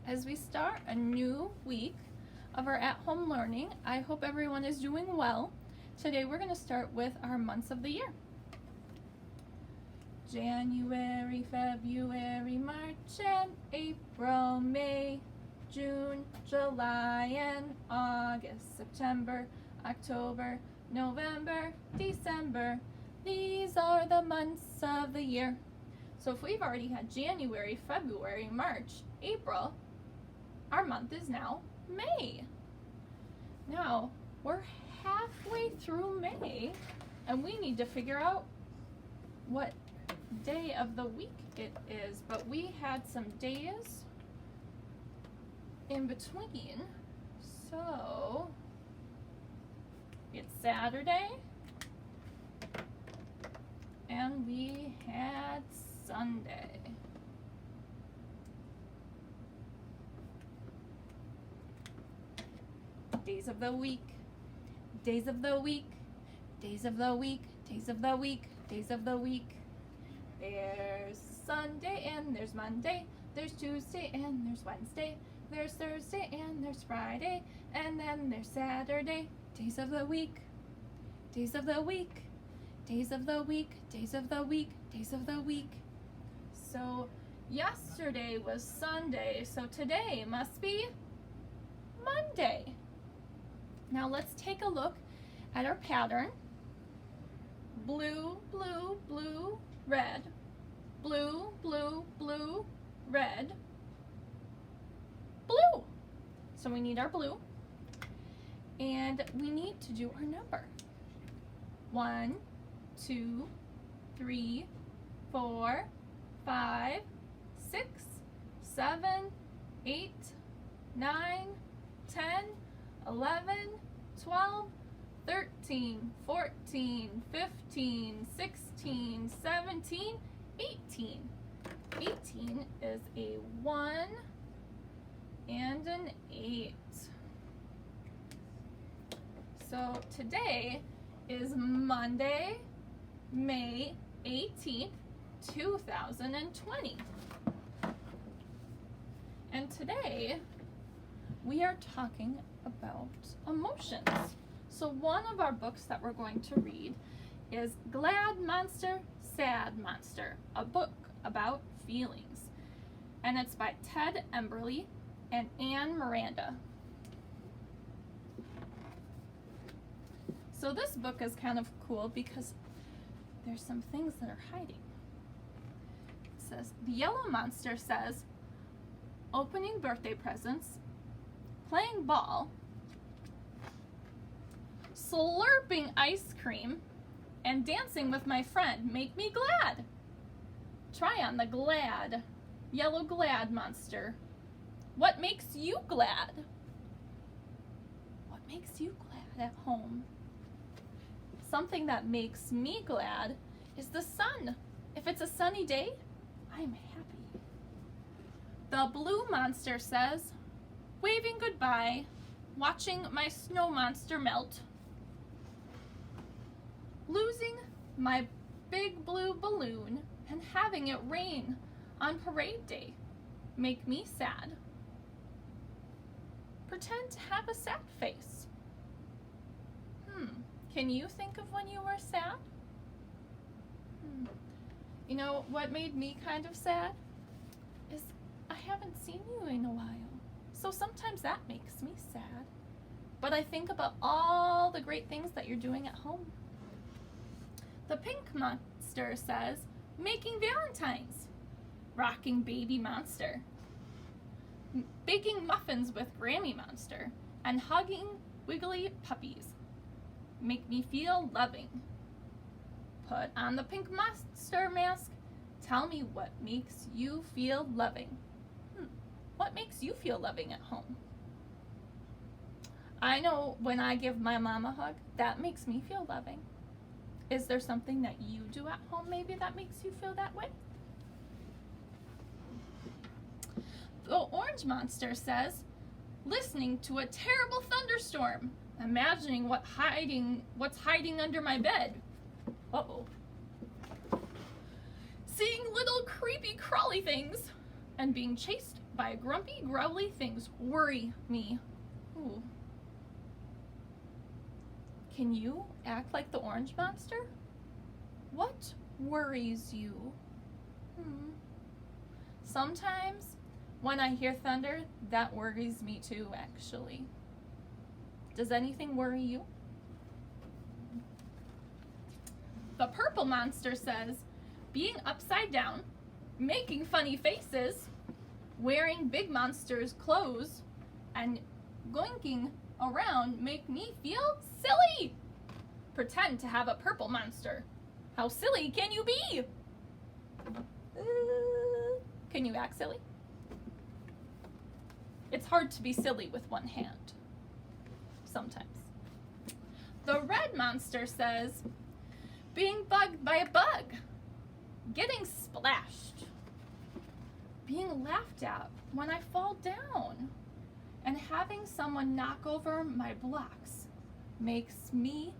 as we start a new week of our at-home learning. I hope everyone is doing well. Today we're going to start with our months of the year. January, February, March, and April, May, June, July, and August, September, October, November, December. These are the months of the year. So if we've already had January, February, March, April, our month is now May. Now, we're halfway through May, and we need to figure out what day of the week it is. But we had some days in between. So, it's Saturday, and we had Sunday. Days of the week, days of the week, days of the week, days of the week, days of the week. There's Sunday and there's Monday, there's Tuesday and there's Wednesday, there's Thursday and there's Friday, and then there's Saturday. Days of the week, days of the week, days of the week, days of the week, days of the week. So yesterday was Sunday, so today must be Monday. Now let's take a look at our pattern. Blue, blue, blue, red. Blue, blue, blue, red. Blue. So we need our blue. And we need to do our number. 1, 2, 3, 4, 5, 6, 7, 8, 9, 10, 11, 12, 13, 14, 15, 16, 17, 18. 18 is a 1 and an 8. So today is Monday, May 18th, 2020. And today we are talking about emotions. So one of our books that we're going to read is Glad Monster, Sad Monster, a book about feelings. And it's by Ted Emberley and Anne Miranda. So this book is kind of cool because there's some things that are hiding. It says, the yellow monster says, opening birthday presents, playing ball, slurping ice cream, and dancing with my friend make me glad. Try on the Glad, yellow Glad monster. What makes you glad? What makes you glad at home? Something that makes me glad is the sun. If it's a sunny day, I'm happy. The blue monster says, waving goodbye, watching my snow monster melt. Losing my big blue balloon and having it rain on parade day make me sad. Pretend to have a sad face. Can you think of when you were sad? You know what made me kind of sad is I haven't seen you in a while. So sometimes that makes me sad. But I think about all the great things that you're doing at home. The pink monster says, making Valentines, rocking baby monster, baking muffins with Grammy monster, and hugging wiggly puppies make me feel loving. Put on the pink monster mask. Tell me what makes you feel loving. What makes you feel loving at home? I know when I give my mom a hug, that makes me feel loving. Is there something that you do at home maybe that makes you feel that way? The orange monster says, listening to a terrible thunderstorm, imagining what's hiding under my bed. Uh-oh. Seeing little creepy crawly things and being chased by grumpy, growly things worry me. Ooh. Can you act like the orange monster? What worries you? Sometimes when I hear thunder, that worries me too, actually. Does anything worry you? The purple monster says, being upside down, making funny faces, wearing big monster's clothes, and goinking around make me feel silly. Pretend to have a purple monster. How silly can you be? Can you act silly? It's hard to be silly with one hand. Sometimes. The red monster says, being bugged by a bug, getting splashed, being laughed at when I fall down, and having someone knock over my blocks makes me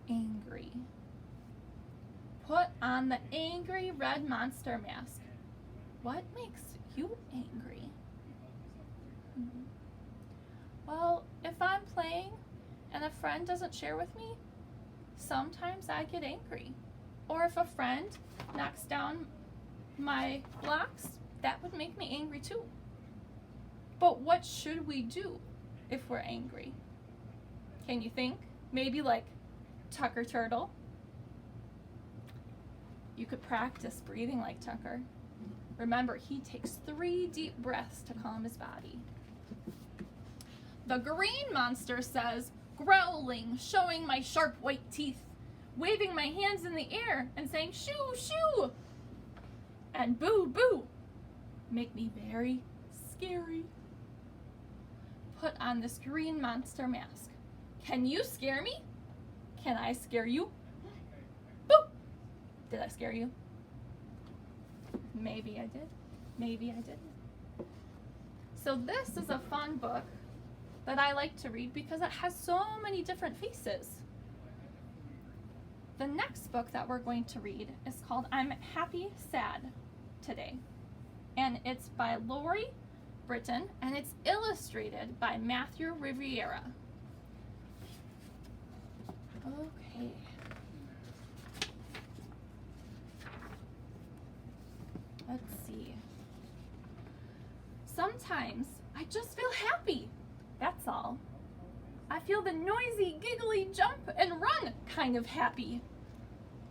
angry. Put on the angry red monster mask. What makes you angry? Well, if I'm playing and a friend doesn't share with me, sometimes I get angry. Or if a friend knocks down my blocks, that would make me angry too. But what should we do if we're angry? Can you think? Maybe like Tucker Turtle. You could practice breathing like Tucker. Remember, he takes 3 deep breaths to calm his body. The green monster says, growling, showing my sharp white teeth, waving my hands in the air and saying, shoo, shoo, and boo, boo, make me very scary. Put on this green monster mask. Can you scare me? Can I scare you? Boo! Did I scare you? Maybe I did. Maybe I didn't. So this is a fun book that I like to read because it has so many different faces. The next book that we're going to read is called I'm Happy Sad Today. And it's by Lori Britton and it's illustrated by Matthew Riviera. Okay. Let's see. Sometimes I just feel happy. That's all. I feel the noisy, giggly jump and run kind of happy.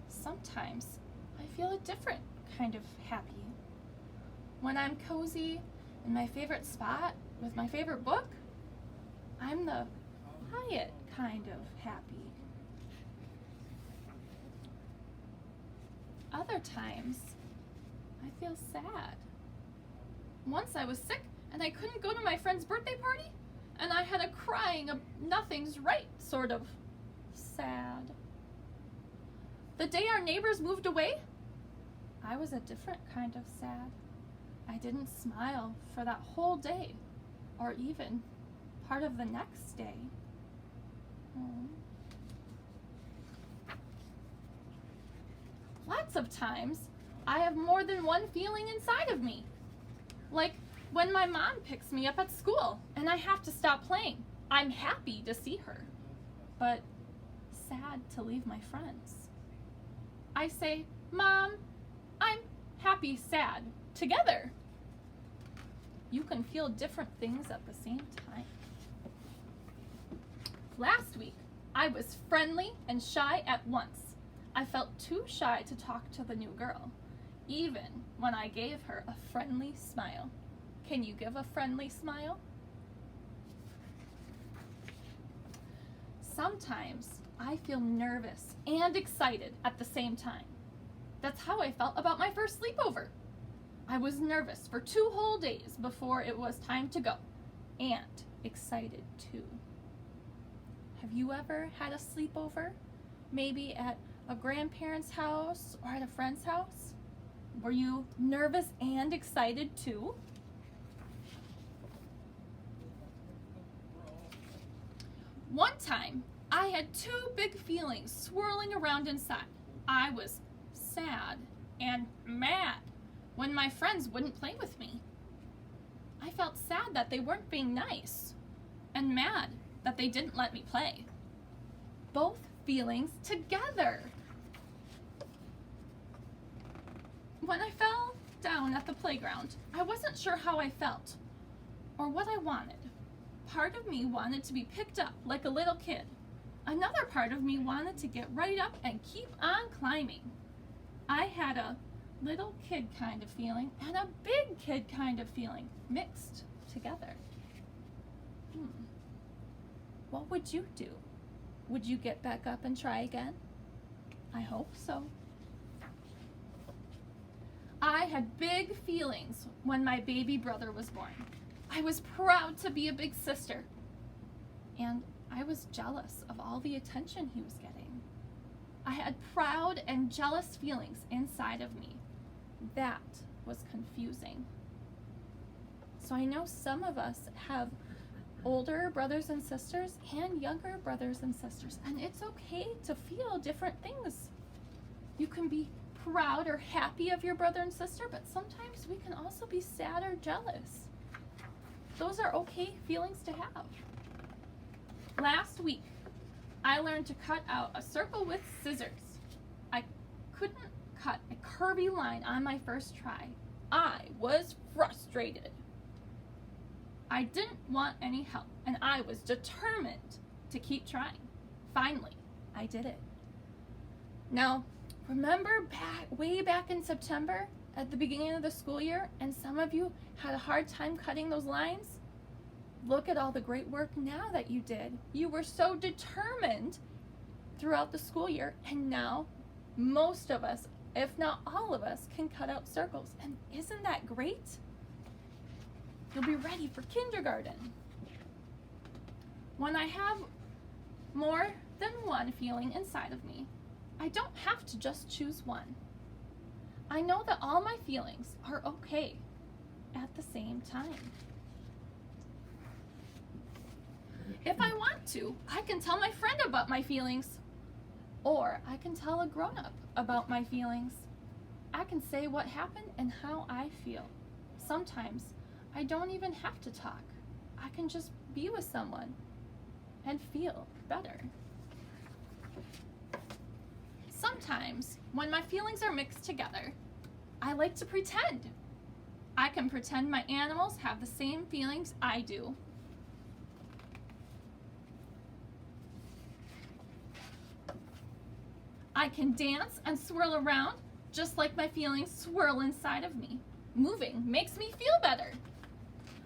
Sometimes I feel a different kind of happy. When I'm cozy in my favorite spot with my favorite book, I'm the quiet kind of happy. Other times, I feel sad. Once I was sick and I couldn't go to my friend's birthday party, and I had a crying, nothing's right sort of sad. The day our neighbors moved away, I was a different kind of sad. I didn't smile for that whole day, or even part of the next day. Lots of times, I have more than one feeling inside of me. Like when my mom picks me up at school and I have to stop playing. I'm happy to see her, but sad to leave my friends. I say, Mom, I'm happy, sad, together. You can feel different things at the same time. Last week, I was friendly and shy at once. I felt too shy to talk to the new girl, even when I gave her a friendly smile. Can you give a friendly smile? Sometimes I feel nervous and excited at the same time. That's how I felt about my first sleepover. I was nervous for 2 whole days before it was time to go, and excited too. Have you ever had a sleepover? Maybe at a grandparent's house or at a friend's house? Were you nervous and excited too? One time, I had 2 big feelings swirling around inside. I was sad and mad when my friends wouldn't play with me. I felt sad that they weren't being nice and mad that they didn't let me play. Both feelings together. When I fell down at the playground, I wasn't sure how I felt or what I wanted. Part of me wanted to be picked up like a little kid. Another part of me wanted to get right up and keep on climbing. I had a little kid kind of feeling and a big kid kind of feeling mixed together. What would you do? Would you get back up and try again? I hope so. I had big feelings when my baby brother was born. I was proud to be a big sister. And I was jealous of all the attention he was getting. I had proud and jealous feelings inside of me. That was confusing. So I know some of us have older brothers and sisters and younger brothers and sisters, and it's okay to feel different things. You can be proud or happy of your brother and sister, but sometimes we can also be sad or jealous. Those are okay feelings to have. Last week, I learned to cut out a circle with scissors. I couldn't cut a curvy line on my first try. I was frustrated. I didn't want any help, and I was determined to keep trying. Finally, I did it. Now, remember way back in September at the beginning of the school year, and some of you had a hard time cutting those lines? Look at all the great work now that you did. You were so determined throughout the school year, and now most of us, if not all of us, can cut out circles. And isn't that great? You'll be ready for kindergarten. When I have more than one feeling inside of me, I don't have to just choose one. I know that all my feelings are okay at the same time. If I want to, I can tell my friend about my feelings, or I can tell a grown-up about my feelings. I can say what happened and how I feel. Sometimes I don't even have to talk. I can just be with someone and feel better. Sometimes, when my feelings are mixed together, I like to pretend. I can pretend my animals have the same feelings I do. I can dance and swirl around just like my feelings swirl inside of me. Moving makes me feel better.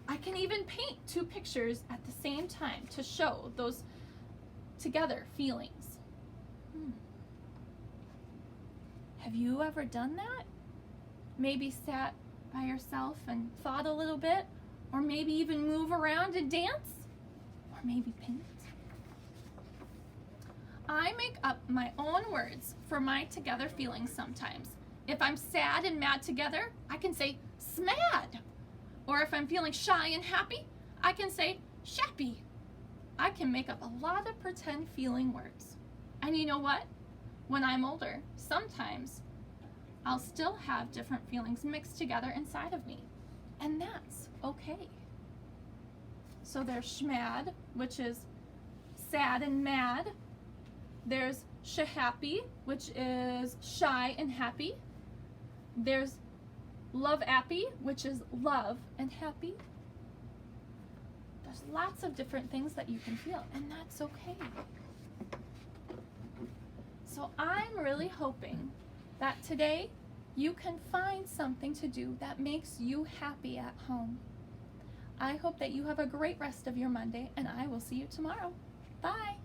I can even paint two pictures at the same time to show those together feelings. Have you ever done that? Maybe sat by yourself and thought a little bit, or maybe even move around and dance, or maybe paint. I make up my own words for my together feelings sometimes. If I'm sad and mad together, I can say smad. Or if I'm feeling shy and happy, I can say shappy. I can make up a lot of pretend feeling words. And you know what? When I'm older, sometimes I'll still have different feelings mixed together inside of me. And that's okay. So there's schmad, which is sad and mad. There's shahappy, which is shy and happy. There's love-appy, which is love and happy. There's lots of different things that you can feel, and that's okay. So I'm really hoping that today you can find something to do that makes you happy at home. I hope that you have a great rest of your Monday, and I will see you tomorrow. Bye.